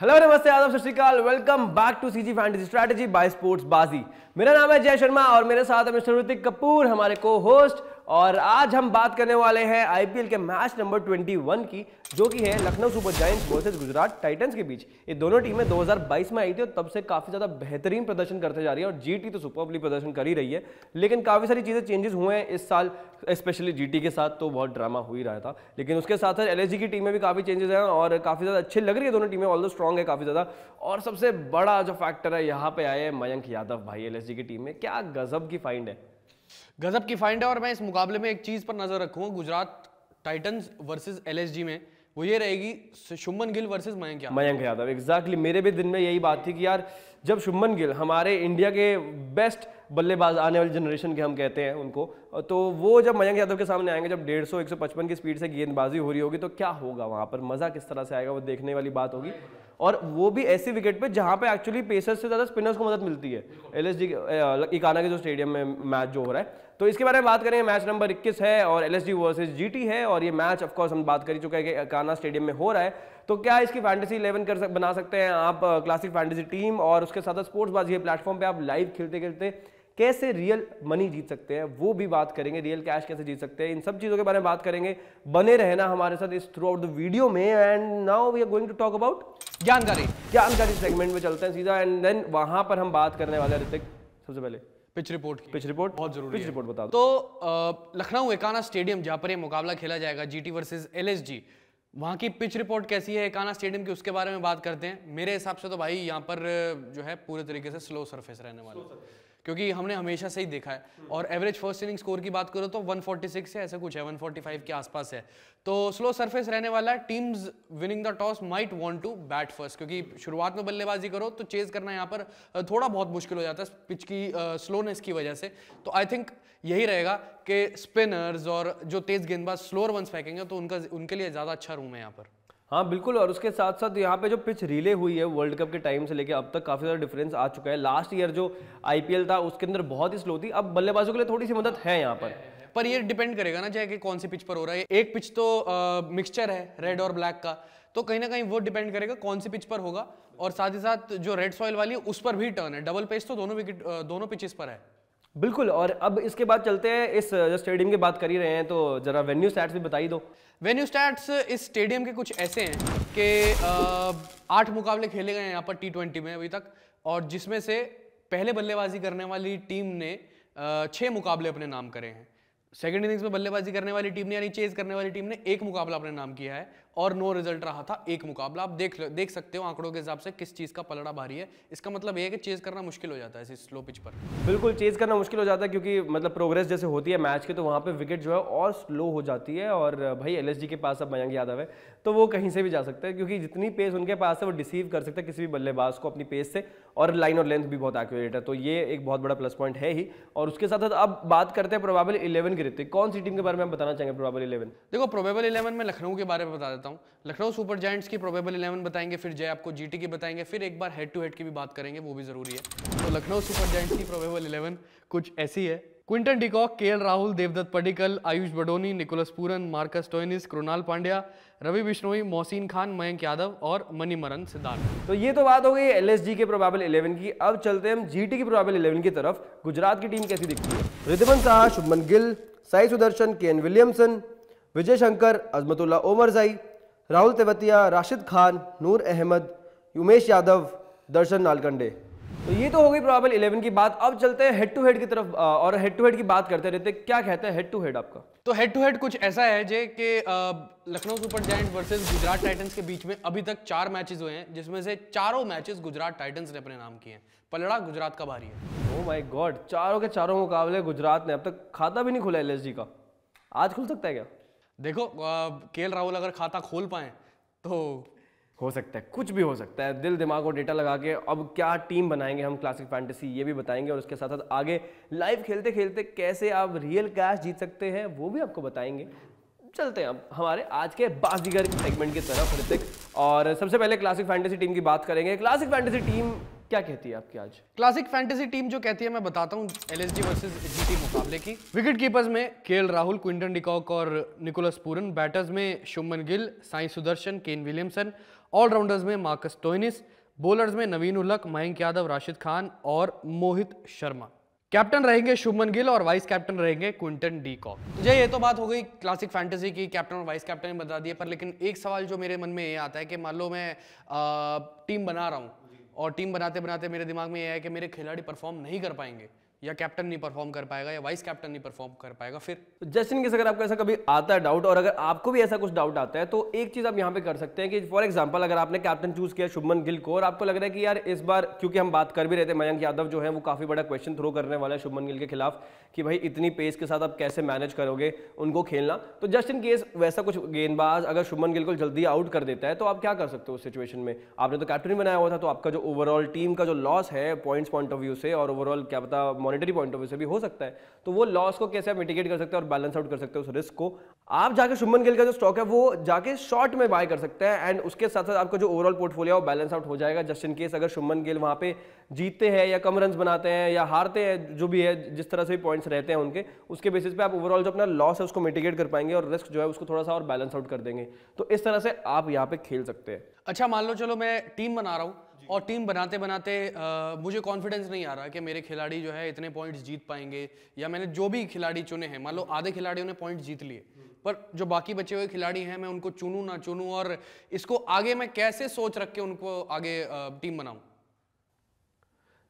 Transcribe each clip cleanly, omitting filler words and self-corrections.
Hello नमस्ते आदाब Sat Sri Akal, welcome back to CG fantasy strategy by sports Baazi. मेरा नाम है जय शर्मा और मेरे साथ है मिस्टर ऋतिक कपूर, हमारे को होस्ट। और आज हम बात करने वाले हैं आईपीएल के मैच नंबर 21 की, जो कि है Lucknow super giants versus Gujarat Titans के बीच। ये दोनों टीमें 2022 में आई थी और तब से काफी ज्यादा बेहतरीन प्रदर्शन करते जा रही है और जीटी तो सुपरबली प्रदर्शन कर ही रही है, लेकिन काफी सारी चीजें चेंजेस हुए हैं इस साल, स्पेशली जीटी के साथ तो बहुत ड्रामा हो ही रहा था, लेकिन उसके साथ साथ एलएसजी की टीमें भी काफी चेंजेस हैं और काफी ज्यादा अच्छी लग रही है दोनों टीमें, ऑल्दो स्ट्रॉन्ग है काफी ज्यादा। और सबसे बड़ा जो फैक्टर है यहाँ पे आए हैं मयंक यादव भाई, एलएसजी की टीम में क्या गजब की फाइंड है, गजब की फाइंड है। और मैं इस मुकाबले में एक चीज पर नजर रखूंगा गुजरात टाइटंस वर्सेस एलएसजी में, वो ये रहेगी शुभमन गिल वर्सेस मयंक यादव। एग्जैक्टली मेरे भी दिन में यही बात थी कि यार जब शुभमन गिल हमारे इंडिया के बेस्ट बल्लेबाज आने वाली जनरेशन के हम कहते हैं उनको, तो वो जब मयंक यादव के सामने आएंगे, जब 150-155 की स्पीड से गेंदबाजी हो रही होगी, तो क्या होगा वहां पर, मजा किस तरह से आएगा वो देखने वाली बात होगी। और वो भी ऐसी विकेट पे जहां पे एक्चुअली पेसर्स से ज्यादा स्पिनर्स को मदद मिलती है, एलएसजी इकाना के जो स्टेडियम में मैच जो हो रहा है। तो इसके बारे में बात करेंगे। मैच नंबर 21 है और एलएसजी वर्सेस जीटी है, और ये मैच ऑफ कोर्स हम बात कर ही चुके हैं कि इकाना स्टेडियम में हो रहा है। तो क्या इसकी फैंटेसी 11 बना सकते हैं आप, क्लासिक फैंटेसी टीम, और उसके साथ स्पोर्ट्स बाजी प्लेटफॉर्म पे आप लाइव खेलते खेलते कैसे रियल मनी जीत सकते हैं वो भी बात करेंगे, रियल कैश कैसे जीत सकते हैं, इन सब चीजों के बारे में बात करेंगे। बने रहना हमारे साथ इस थ्रू आउट द वीडियो में। And now we are going to talk about जानकारी सेगमेंट में चलते हैं सीधा, एंड देन वहां पर हम बात करने वाले हैं ऋतिक सबसे पहले पिच रिपोर्ट बहुत जरूरी है। पिच रिपोर्ट बता दो। तो लखनऊ इकाना स्टेडियम जहां पर ये मुकाबला खेला जाएगा जीटी वर्सेस एलएसजी, वहां की पिच रिपोर्ट कैसी है इकाना स्टेडियम की, उसके बारे में बात करते हैं। मेरे हिसाब से तो भाई यहाँ पर जो है पूरे तरीके से स्लो सरफेस रहने वाला है, क्योंकि हमने हमेशा से ही देखा है। और एवरेज फर्स्ट इनिंग स्कोर की बात करो तो 146 है, ऐसा कुछ है, 145 के आसपास है। तो स्लो सरफेस रहने वाला है। Teams winning the toss might want to bat first, क्योंकि शुरुआत में बल्लेबाजी करो तो चेज करना यहाँ पर थोड़ा बहुत मुश्किल हो जाता है पिच की स्लोनेस की वजह से। तो आई थिंक यही रहेगा कि स्पिनर्स और जो तेज गेंदबाज स्लोअर वंस फेंकेंगे तो उनके लिए ज्यादा अच्छा रूम है यहाँ पर। हाँ बिल्कुल, और उसके साथ साथ यहाँ पे जो पिच रिले हुई है वर्ल्ड कप के टाइम से लेके अब तक काफी ज्यादा डिफरेंस आ चुका है। लास्ट ईयर जो आईपीएल था उसके अंदर बहुत ही स्लो थी, अब बल्लेबाजों के लिए थोड़ी सी मदद है यहाँ पर ये डिपेंड करेगा ना चाहे कि कौन सी पिच पर हो रहा है। एक पिच तो मिक्सचर है रेड और ब्लैक का, तो कहीं ना कहीं वो डिपेंड करेगा कौन सी पिच पर होगा। और साथ ही साथ जो रेड सॉइल वाली है उस पर भी टर्न है, डबल पेस तो दोनों पिचेस पर है। बिल्कुल। और अब इसके बाद चलते हैं, इस स्टेडियम की बात कर ही रहे हैं तो जरा वेन्यू स्टैट्स भी बताई दो। वेन्यू स्टैट्स इस स्टेडियम के कुछ ऐसे हैं कि 8 मुकाबले खेले गए हैं यहाँ पर T20 में अभी तक, और जिसमें से पहले बल्लेबाजी करने वाली टीम ने 6 मुकाबले अपने नाम करे हैं। सेकंड इनिंग्स में बल्लेबाजी करने वाली टीम ने यानी चेज करने वाली टीम ने 1 मुकाबला अपने नाम किया है और नो रिजल्ट रहा था 1 मुकाबला। आप देख सकते हो आंकड़ों के हिसाब से किस चीज का पलड़ा भारी है। इसका मतलब ये है कि चेज करना मुश्किल हो जाता है इस स्लो पिच पर। बिल्कुल चेज करना मुश्किल हो जाता है, क्योंकि मतलब प्रोग्रेस जैसे होती है मैच की तो वहां पे विकेट जो है और स्लो हो जाती है। और भाई एलएसजी के पास अब मयंक यादव है तो वो कहीं से भी जा सकते हैं, क्योंकि जितनी पेस उनके पास है वो डिसीव कर सकते हैं किसी भी बल्लेबाज को अपनी पेस से, और लाइन और लेंथ भी बहुत एक्यूरेट है, तो ये एक बहुत बड़ा प्लस पॉइंट है ही। और उसके साथ साथ अब बात करते हैं प्रोबेबल 11 की। ऋतिक कौन सी टीम के बारे में हम बताना चाहेंगे प्रोबेबल 11? देखो प्रोबेबल 11 में लखनऊ के बारे में बता देता हूँ। लखनऊ सुपर जायंट्स की प्रोबेबल 11 बताएंगे, फिर जय आपको जीटी की बताएंगे, फिर एक बार हेड टू हेड की भी बात करेंगे, वो भी जरूरी है। तो लखनऊ सुपर जायंट्स की प्रोबेबल 11 कुछ ऐसी है। Quinton de Kock, KL Rahul, Devdutt Padikkal, Ayush Badoni, Nicholas Pooran, Marcus Stoinis, Krunal Pandya, Ravi Bishnoi, Mohsin Khan, Mayank Yadav और मणिमरन सिद्धार्थ। तो ये तो बात हो गई एलएसजी के प्रोबेबल 11 की। अब चलते हैं हम जीटी की प्रोबेबल 11 की तरफ। गुजरात की टीम कैसी दिखती है? रिद्धिमान साहा, शुभमन गिल, साई सुदर्शन, केन विलियमसन, विजय शंकर, अजमतुल्ला ओमरजाई, राहुल तेवतिया, राशिद खान, नूर अहमद, उमेश यादव, दर्शन नालकंडे। तो ये तो हो गई प्रोबेबल 11 की बात। अब चलते हैं हेड टू हेड की तरफ, और हेड टू हेड की बात करते रहते। क्या कहते हैं हेड टू हेड आपका? तो हेड टू हेड कुछ ऐसा है जे कि Lucknow super giants versus Gujarat Titans के बीच में अभी तक 4 मैचेस हुए हैं, जिसमें से चारों मैचेस गुजरात टाइटंस ने अपने नाम किए हैं। पलड़ा गुजरात का भारी है। ओह माय गॉड, चारों के चारों मुकाबले गुजरात ने, अब तक खाता भी नहीं खुला एलएसजी का। आज खुल सकता है क्या? देखो केएल राहुल अगर खाता खोल पाए तो हो सकता है, कुछ भी हो सकता है। दिल दिमाग और डेटा लगा के अब क्या टीम बनाएंगे हम क्लासिक फैंटेसी, ये भी बताएंगे, और उसके साथ साथ आगे लाइव खेलते खेलते कैसे आप रियल कैश जीत सकते हैं वो भी आपको बताएंगे। चलते हैं अब हमारे आज के बाजीगर सेगमेंट की तरफ ऋतिक, और सबसे पहले क्लासिक फैंटेसी टीम की बात करेंगे। क्लासिक फैंटेसी टीम क्या कहती है आपकी आज? क्लासिक फैंटेसी टीम जो कहती है मैं बताता हूँ एलएसजी वर्सेस जीटी मुकाबले की। विकेट कीपर्स में केएल राहुल, क्विंटन डिकॉक और निकोलस पूरन। बैटर्स में Shubman Gill, Sai Sudarshan, Kane Williamson. Allrounders में मार्कस स्टोइनिस। बॉलर्स में नवीन उलक, मयंक यादव, राशिद खान और मोहित शर्मा। कैप्टन रहेंगे शुभमन गिल और वाइस कैप्टन रहेंगे क्विंटन डी कॉक। जय, ये तो बात हो गई क्लासिक फैंटेसी की, कैप्टन और वाइस कैप्टन बता दिए। पर लेकिन एक सवाल जो मेरे मन में ये आता है कि मान लो मैं टीम बना रहा हूँ और टीम बनाते बनाते मेरे दिमाग में ये है कि मेरे खिलाड़ी परफॉर्म नहीं कर पाएंगे, या कैप्टन नहीं परफॉर्म कर पाएगा, या वाइस कैप्टन नहीं परफॉर्म कर पाएगा, फिर जस्ट इन केस अगर आपको ऐसा कभी आता है डाउट, और अगर आपको भी ऐसा कुछ डाउट आता है, तो एक चीज आप यहाँ पे कर सकते हैं कि फॉर एग्जांपल अगर आपने कैप्टन चूज किया शुभमन गिल को और आपको लग रहा है कि यार इस बार, क्योंकि हम बात कर भी रहे थे मयंक यादव जो है वो काफी बड़ा क्वेश्चन थ्रो करने वाला है शुभमन गिल के खिलाफ कि भाई इतनी पेस के साथ आप कैसे मैनेज करोगे उनको खेलना, तो जस्ट इन केस वैसा कुछ गेंदबाज अगर शुभमन गिल को जल्दी आउट कर देता है तो आप क्या कर सकते हो उस सिचुएशन में? आपने तो कैप्टन बनाया हुआ था, तो आपका जो ओवरऑल टीम का जो लॉस है पॉइंट्स पॉइंट ऑफ व्यू से और ओवरऑल क्या पता मॉनिटरी पॉइंट ऑफ व्यू से भी हो सकता है, तो वो लॉस को कैसे आप मिटिगेट कर सकते हैं और बैलेंस आउट कर सकते हैं उस रिस्क को? आप जाके शुभमन गिल का जो स्टॉक है वो जाके शॉर्ट में बाय कर सकते हैं एंड उसके साथ साथ आपका जो ओवरऑल पोर्टफोलियो है वो बैलेंस आउट हो जाएगा जस्ट इन केस अगर शुभमन गिल वहां पे जीतते हैं या कम रन बनाते हैं या हारते हैं, जो भी है जिस तरह से भी पॉइंट्स रहते हैं उनके, उसके बेसिस पे आप ओवरऑल जो अपना लॉस है उसको मिटिगेट कर पाएंगे और रिस्क जो है उसको थोड़ा सा और बैलेंस आउट कर देंगे। तो इस तरह से आप यहाँ पे खेल सकते हैं। अच्छा, मान लो चलो मैं टीम बना रहा हूँ और टीम बनाते बनाते मुझे कॉन्फिडेंस नहीं आ रहा कि मेरे खिलाड़ी जो है इतने पॉइंट्स जीत पाएंगे, या मैंने जो भी खिलाड़ी चुने हैं, मान लो आधे खिलाड़ियों ने पॉइंट जीत लिए, पर जो बाकी बचे हुए खिलाड़ी हैं मैं उनको चुनूं ना चुनूं, और इसको आगे मैं कैसे सोच रख के उनको आगे टीम बनाऊं?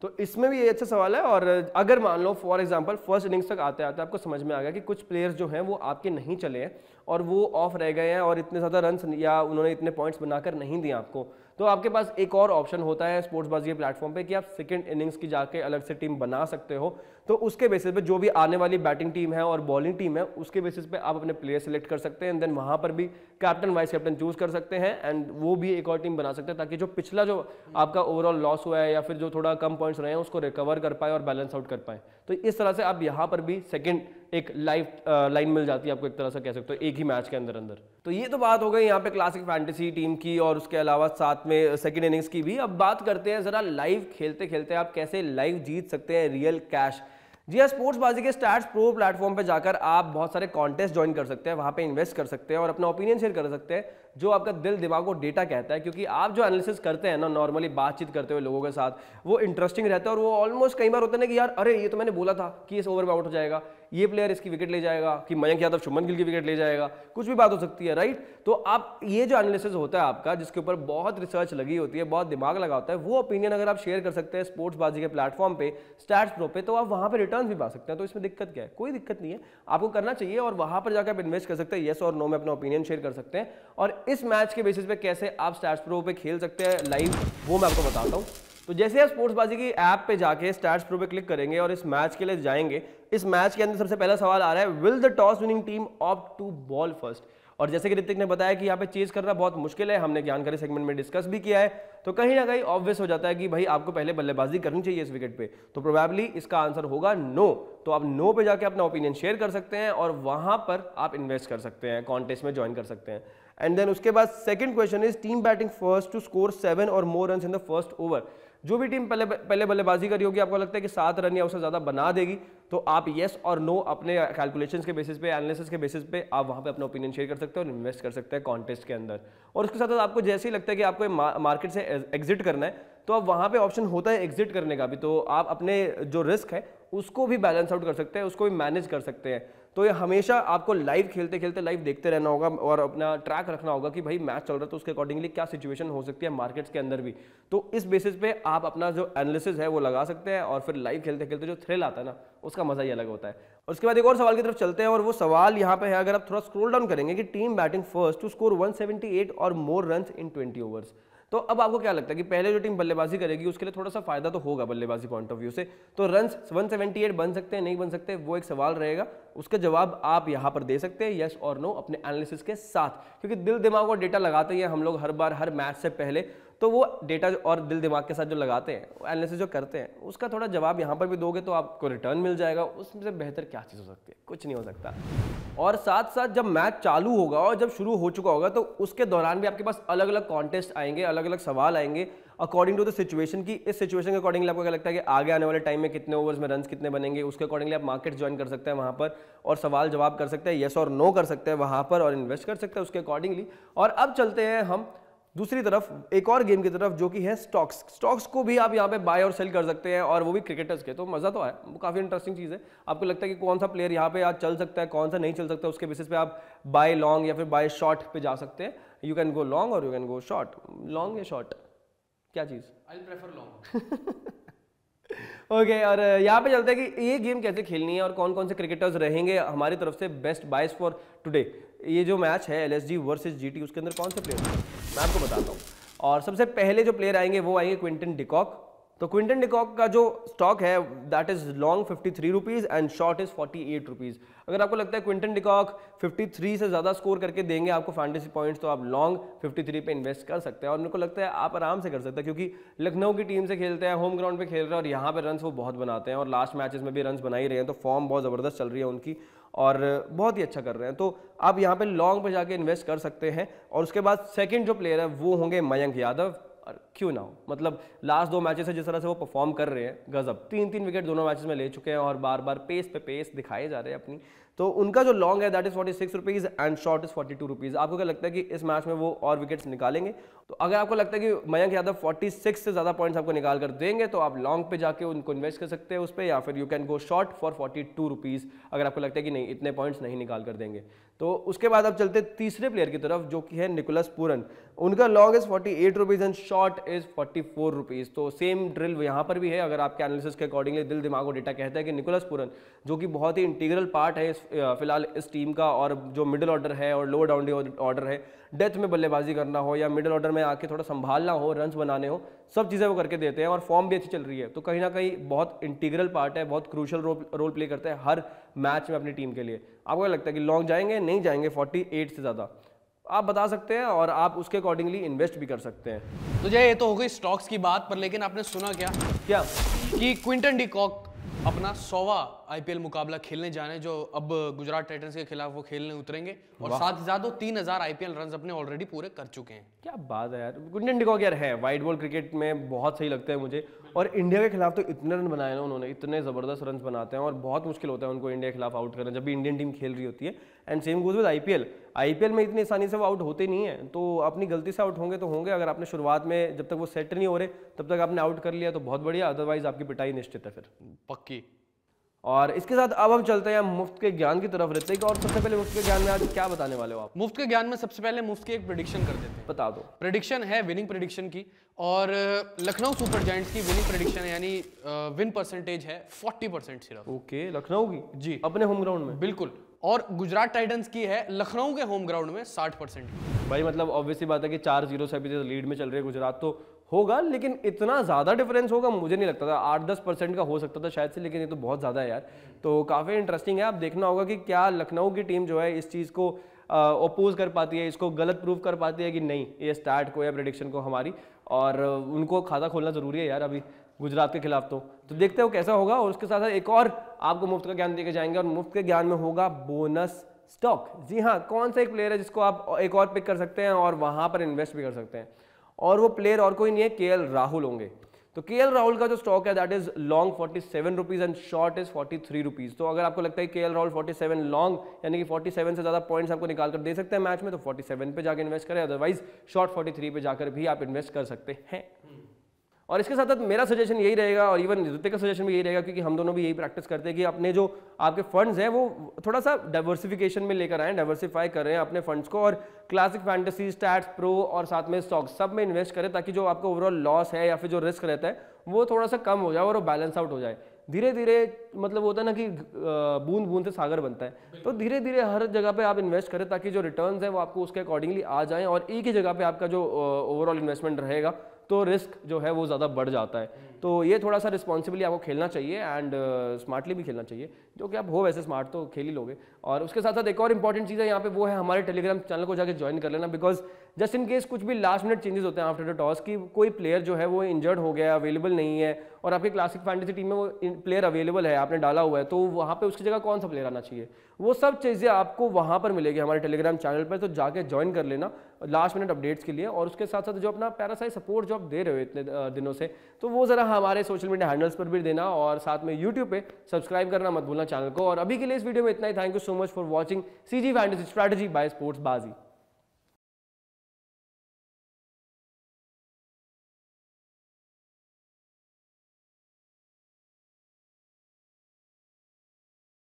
तो इसमें भी ये अच्छा सवाल है। और अगर मान लो फॉर एग्जांपल फर्स्ट इनिंग्स तक आते आते आपको समझ में आ गया कि कुछ प्लेयर्स जो हैं वो आपके नहीं चले हैं और वो ऑफ रह गए हैं और इतने ज़्यादा रन्स या उन्होंने इतने पॉइंट्स बनाकर नहीं दिए आपको, तो आपके पास एक और ऑप्शन होता है स्पोर्ट्सबाजी के प्लेटफॉर्म पे कि आप सेकंड इनिंग्स की जाके अलग से टीम बना सकते हो। तो उसके बेसिस पे जो भी आने वाली बैटिंग टीम है और बॉलिंग टीम है उसके बेसिस पे आप अपने प्लेयर सेलेक्ट कर सकते हैं एंड देन वहां पर भी कैप्टन वाइस कैप्टन चूज कर सकते हैं एंड वो भी एक और टीम बना सकते हैं ताकि जो पिछला जो आपका ओवरऑल लॉस हुआ है या फिर जो थोड़ा कम पॉइंट्स रहे हैं उसको रिकवर कर पाए और बैलेंस आउट कर पाए। तो इस तरह से आप यहाँ पर भी सेकंड एक लाइन मिल जाती है आपको, एक तरह से कह सकते हो एक ही मैच के अंदर अंदर। तो ये तो बात हो गई यहाँ पे क्लासिक फैंटेसी टीम की और उसके अलावा साथ में सेकंड इनिंग्स की भी। अब बात करते हैं जरा लाइव खेलते खेलते आप कैसे लाइव जीत सकते हैं रियल कैश। जी हाँ, स्पोर्ट्सबाजी के स्टैट्स प्रो प्लेटफॉर्म पे जाकर आप बहुत सारे कॉन्टेस्ट ज्वाइन कर सकते हैं, वहां पे इन्वेस्ट कर सकते हैं और अपना ओपिनियन शेयर कर सकते हैं जो आपका दिल दिमाग को डेटा कहता है, क्योंकि आप जो एनालिसिस करते हैं ना नॉर्मली बातचीत करते हुए लोगों के साथ, वो इंटरेस्टिंग रहता है और वो ऑलमोस्ट कई बार होता है ना कि यार अरे ये तो मैंने बोला था कि इस ओवर में आउट हो जाएगा, ये प्लेयर इसकी विकेट ले जाएगा, कि मयंक यादव शुभमन गिल की विकेट ले जाएगा, कुछ भी बात हो सकती है, राइट। तो आप ये जो एनालिसिस होता है आपका जिसके ऊपर बहुत रिसर्च लगी होती है, बहुत दिमाग लगा होता है, वो ओपिनियन अगर आप शेयर कर सकते हैं स्पोर्ट्सबाजी के प्लेटफॉर्म पे स्टैट्स प्रो पे, तो आप वहां पर रिटर्न भी पा सकते हैं। तो इसमें दिक्कत क्या है? कोई दिक्कत नहीं है, आपको करना चाहिए और वहां पर जाकर आप इन्वेस्ट कर सकते हैं, येस और नो में अपना ओपिनियन शेयर कर सकते हैं। और इस मैच के बेसिस पे कैसे आप स्टैट्स प्रो पे खेल सकते हैं लाइव, वो मैं आपको बताता हूं। तो जैसे आप स्पोर्ट्सबाजी की ऐप पे जाके स्टैट्स प्रो पे क्लिक करेंगे और इस मैच के लिए जाएंगे, इस मैच के अंदर सबसे पहला सवाल आ रहा है, will the toss winning team opt to bowl first. और जैसे कि ऋतिक ने बताया कि यहाँ पे चेज करना बहुत मुश्किल है, हमने जानकारी सेगमेंट में डिस्कस भी किया है, तो कहीं ना कहीं ऑब्वियस हो जाता है कि भाई आपको पहले बल्लेबाजी करनी चाहिए इस विकेट पे। तो प्रोबेबली इसका आंसर होगा नो। तो आप नो पे जाके अपना ओपिनियन शेयर कर सकते हैं और वहां पर आप इन्वेस्ट कर सकते हैं, कॉन्टेस्ट में ज्वाइन कर सकते हैं। एंड देन उसके बाद second question is team batting first to score 7 और more run in the first over. जो भी टीम पहले बल्लेबाजी करी होगी, आपको लगता है कि 7 रन या उससे ज्यादा बना देगी, तो आप येस और नो अपने कैलकुलेशंस के बेसिस पे, एनालिसिस के बेसिस पे आप वहां पे अपना ओपिनियन शेयर कर सकते हैं और इन्वेस्ट कर सकते हैं कॉन्टेस्ट के अंदर। और उसके साथ साथ आपको जैसे ही लगता है कि आपको मार्केट से एग्जिट करना है, तो अब वहां पे ऑप्शन होता है एग्जिट करने का भी, तो आप अपने जो रिस्क है उसको भी बैलेंस आउट कर सकते हैं, उसको भी मैनेज कर सकते हैं। तो ये हमेशा आपको लाइव खेलते खेलते लाइव देखते रहना होगा और अपना ट्रैक रखना होगा कि भाई मैच चल रहा है तो उसके अकॉर्डिंगली क्या सिचुएशन हो सकती है मार्केट्स के अंदर भी। तो इस बेसिस पे आप अपना जो एनालिसिस है वो लगा सकते हैं और फिर लाइव खेलते खेलते जो थ्रिल आता है ना, उसका मजा ही अलग होता है। और उसके बाद एक और सवाल की तरफ चलते हैं और वो सवाल यहाँ पे है, अगर आप थोड़ा स्क्रॉल डाउन करेंगे कि team batting first to score 178 और मोर रन इन 20 ओवर्स। तो अब आपको क्या लगता है कि पहले जो टीम बल्लेबाजी करेगी उसके लिए थोड़ा सा फायदा तो होगा बल्लेबाजी पॉइंट ऑफ व्यू से, तो रन्स 178 बन सकते हैं नहीं बन सकते, वो एक सवाल रहेगा। उसका जवाब आप यहाँ पर दे सकते हैं यस और नो अपने एनालिसिस के साथ, क्योंकि दिल दिमाग और डेटा लगाते ही हैं हम लोग हर बार हर मैच से पहले, तो वो डेटा और दिल दिमाग के साथ जो लगाते हैं, वो एनालिसिस जो करते हैं, उसका थोड़ा जवाब यहाँ पर भी दोगे तो आपको रिटर्न मिल जाएगा। उसमें से बेहतर क्या चीज़ हो सकती है? कुछ नहीं हो सकता। और साथ साथ जब मैच चालू होगा और जब शुरू हो चुका होगा तो उसके दौरान भी आपके पास अलग अलग कॉन्टेस्ट आएंगे, अलग अलग सवाल आएंगे अकॉर्डिंग टू द सिचुएशन की इस सिचुएशन के अकॉर्डिंगली आपको क्या लगता है कि आगे आने वाले टाइम में कितने ओवर्स में रन्स कितने बनेंगे, उसके अकॉर्डिंगली आप मार्केट ज्वाइन कर सकते हैं वहाँ पर और सवाल जवाब कर सकते हैं, येस और नो कर सकते हैं वहाँ पर और इन्वेस्ट कर सकते हैं उसके अकॉर्डिंगली। और अब चलते हैं हम दूसरी तरफ एक और गेम की तरफ जो कि है स्टॉक्स। स्टॉक्स को भी आप यहाँ पे बाय और सेल कर सकते हैं और वो भी क्रिकेटर्स के, तो मज़ा तो है, वो काफ़ी इंटरेस्टिंग चीज़ है। आपको लगता है कि कौन सा प्लेयर यहाँ पे आज चल सकता है, कौन सा नहीं चल सकता, उसके बेसिस पे आप बाय लॉन्ग या फिर बाय शॉर्ट पे जा सकते हैं। यू कैन गो लॉन्ग और you can go short. Long या शॉर्ट क्या चीज़? I will prefer long. Okay और यहाँ पे चलते हैं कि ये गेम कैसे खेलनी है और कौन कौन से क्रिकेटर्स रहेंगे हमारी तरफ से बेस्ट बायस फॉर टुडे। ये जो मैच है LSG वर्सेस GT, उसके अंदर कौन से प्लेयर हैं मैं आपको बताता हूँ। और सबसे पहले जो प्लेयर आएंगे वो आएंगे क्विंटन डिकॉक। तो क्विंटन डिकॉक का जो स्टॉक है that is long 53 rupees and short is 48 rupees. अगर आपको लगता है क्विंटन डिकॉक 53 से ज़्यादा स्कोर करके देंगे आपको फैंटेसी पॉइंट्स, तो आप लॉन्ग 53 पे इन्वेस्ट कर सकते हैं। और मेरे को लगता है आप आराम से कर सकते हैं, क्योंकि लखनऊ की टीम से खेलते हैं, होम ग्राउंड पे खेल रहे हैं और यहाँ पे रन्स वो बहुत बनाते हैं और लास्ट मैचेस में भी रन्स बना ही रहे हैं, तो फॉर्म बहुत ज़बरदस्त चल रही है उनकी और बहुत ही अच्छा कर रहे हैं। तो आप यहाँ पे लॉन्ग पे जाके इन्वेस्ट कर सकते हैं। और उसके बाद सेकंड जो प्लेयर है वो होंगे मयंक यादव। और क्यों ना हो, मतलब लास्ट 2 मैचेस से जिस तरह से वो परफॉर्म कर रहे हैं गजब, 3-3 विकेट दोनों मैचेस में ले चुके हैं और बार बार पेस पे पेस दिखाए जा रहे हैं अपनी। तो उनका जो लॉन्ग है that is 46 rupees and short is 42 rupees. आपको क्या लगता है कि इस मैच में वो और विकेट्स निकालेंगे? तो अगर आपको लगता है कि मयंक यादव 46 से ज़्यादा पॉइंट्स आपको निकाल कर देंगे तो आप लॉन्ग पे जाके उनको इन्वेस्ट कर सकते हैं उस पर, या फिर you can go short for 42 rupees अगर आपको लगता है कि नहीं इतने पॉइंट्स नहीं निकाल कर देंगे। तो उसके बाद आप चलते तीसरे प्लेयर की तरफ जो कि है निकोलस पूरन। उनका long is 48 rupees and short is 44 rupees. तो सेम ड्रिल यहाँ पर भी है। अगर आपके एनालिसिस के अकॉर्डिंगली दिल दिमाग और डेटा कहता है कि निकोलस पूरन जो कि बहुत ही इंटीग्रल पार्ट है फिलहाल इस टीम का, और जो मिडिल ऑर्डर है और लोअर डाउन ऑर्डर है, डेथ में बल्लेबाजी करना हो या मिडिल ऑर्डर में आके थोड़ा संभालना हो, रन्स बनाने हो, सब चीज़ें वो करके देते हैं और फॉर्म भी अच्छी चल रही है। तो कहीं ना कहीं बहुत इंटीग्रल पार्ट है, बहुत क्रूशल रोल प्ले करते हैं हर मैच में अपनी टीम के लिए। आपको क्या लगता है कि लॉन्ग जाएंगे नहीं जाएंगे 48 से ज़्यादा? आप बता सकते हैं और आप उसके अकॉर्डिंगली इन्वेस्ट भी कर सकते हैं। तो जय ये तो हो गई स्टॉक्स की बात, पर लेकिन आपने सुना क्या कि क्विंटन डिकॉक अपना 100वां IPL मुकाबला खेलने जाने, जो अब गुजरात टाइटंस के खिलाफ वो खेलने उतरेंगे और साथ ही साथ वो 3000 IPL रन अपने ऑलरेडी पूरे कर चुके हैं। क्या बात है यार, क्विंटन डिकॉक यार है वाइट बॉल क्रिकेट में बहुत सही लगता है मुझे। और इंडिया के खिलाफ तो इतने रन बनाए ना उन्होंने, इतने ज़बरदस्त रन बनाते हैं और बहुत मुश्किल होता है उनको इंडिया के खिलाफ आउट करना जब भी इंडियन टीम खेल रही होती है। And same goes with IPL में इतनी आसानी से वो आउट होते नहीं है, तो अपनी गलती से आउट होंगे तो होंगे। अगर आपने शुरुआत में जब तक वो सेट नहीं हो रहे तब तक आपने आउट कर लिया तो बहुत बढ़िया, अदरवाइज आपकी पिटाई निश्चित है फिर पक्की। और इसके साथ अब हम चलते हैं मुफ्त के ज्ञान की तरफ ऋतिक। और सबसे पहले मुफ्त के ज्ञान में आज क्या बताने वाले हो आप? मुफ्त के ज्ञान में सबसे पहले मुफ्त की एक प्रेडिक्शन कर देते हैं। बता दो। प्रेडिक्शन है विनिंग प्रेडिक्शन की, और लखनऊ सुपर जायंट्स की विनिंग प्रेडिक्शन यानी विन परसेंटेज है 40% सिर्फ। ओके, लखनऊ की जी अपने होम ग्राउंड में? बिल्कुल। और गुजरात टाइटंस की है लखनऊ के होम ग्राउंड में 60%। भाई मतलब ऑब्वियसली बात है कि 4-0 से अभी लीड में चल रही है गुजरात, तो होगा, लेकिन इतना ज़्यादा डिफरेंस होगा मुझे नहीं लगता था। 8-10% का हो सकता था शायद से, लेकिन ये तो बहुत ज़्यादा है यार। तो काफ़ी इंटरेस्टिंग है। आप देखना होगा कि क्या लखनऊ की टीम जो है इस चीज़ को अपोज कर पाती है, इसको गलत प्रूव कर पाती है कि नहीं ये स्टार्ट को या प्रेडिक्शन को हमारी, और उनको खाता खोलना ज़रूरी है यार अभी गुजरात के खिलाफ। तो देखते हो कैसा होगा। और उसके साथ साथ एक और आपको मुफ्त का ज्ञान देके जाएंगे, और मुफ्त के ज्ञान में होगा बोनस स्टॉक। जी हाँ, कौन सा एक प्लेयर है जिसको आप एक और पिक कर सकते हैं और वहाँ पर इन्वेस्ट भी कर सकते हैं, और वो प्लेयर और कोई नहीं है, KL राहुल होंगे। तो KL राहुल का जो स्टॉक है that is long 47 rupees and short is 43 rupees. तो अगर आपको लगता है KL राहुल 47 लॉन्ग यानी कि 47 से ज़्यादा पॉइंट्स आपको निकाल कर दे सकते हैं मैच में, तो 47 पे जाकर इन्वेस्ट करें, अदरवाइज शॉर्ट 43 पे जाकर भी आप इन्वेस्ट कर सकते हैं। और इसके साथ साथ मेरा सजेशन यही रहेगा, और इवन ऋतिक का सजेशन भी यही रहेगा, क्योंकि हम दोनों भी यही प्रैक्टिस करते हैं कि अपने जो आपके फंड्स हैं वो थोड़ा सा डाइवर्सिफिकेशन में लेकर आएँ, डाइवर्सिफाई कर रहे हैं अपने फंड्स को, और क्लासिक फैंटेसी, स्टैट्स प्रो और साथ में स्टॉक सब में इन्वेस्ट करें, ताकि जो आपका ओवरऑल लॉस है या फिर जो रिस्क रहता है वो थोड़ा सा कम हो जाए और वो बैलेंस आउट हो जाए धीरे धीरे। मतलब होता है ना कि बूंद बूंद से सागर बनता है, तो धीरे धीरे हर जगह पे आप इन्वेस्ट करें ताकि जो रिटर्न्स है वो आपको उसके अकॉर्डिंगली आ जाएं, और एक ही जगह पे आपका जो ओवरऑल इन्वेस्टमेंट रहेगा तो रिस्क जो है वो ज़्यादा बढ़ जाता है। तो ये थोड़ा सा रिस्पॉन्सिबली आपको खेलना चाहिए एंड स्मार्टली भी खेलना चाहिए, जो कि आप हो वैसे स्मार्ट तो खेल ही लोगे। और उसके साथ साथ एक और इंपॉर्टेंट चीज़ है यहाँ पे, वो है हमारे टेलीग्राम चैनल को जाके ज्वाइन कर लेना, बिकॉज जस्ट इन केस कुछ भी लास्ट मिनट चेंजेस होते हैं आफ्टर द टॉस की कोई प्लेयर जो है वो इंजर्ड हो गया, अवेलेबल नहीं है और आपकी क्लासिक फैंटेसी टीम में वो प्लेयर अवेलेबल है, आपने डाला हुआ है, तो वहाँ पे उसकी जगह कौन सा प्लेयर आना चाहिए, वो सब चीज़ें आपको वहाँ पर मिलेगी हमारे टेलीग्राम चैनल पर। तो जाके ज्वाइन कर लेना लास्ट मिनट अपडेट्स के लिए। और उसके साथ साथ जो अपना पैरासाइज सपोर्ट जो आप दे रहे हो इतने दिनों से, तो वो ज़रा हमारे सोशल मीडिया हैंडल्स पर भी देना और साथ में यूट्यूब पे सब्सक्राइब करना मत भूलना चैनल को। और अभी के लिए इस वीडियो में इतना ही। Thank you so much for watching CG fantasy strategy by sports बाजी।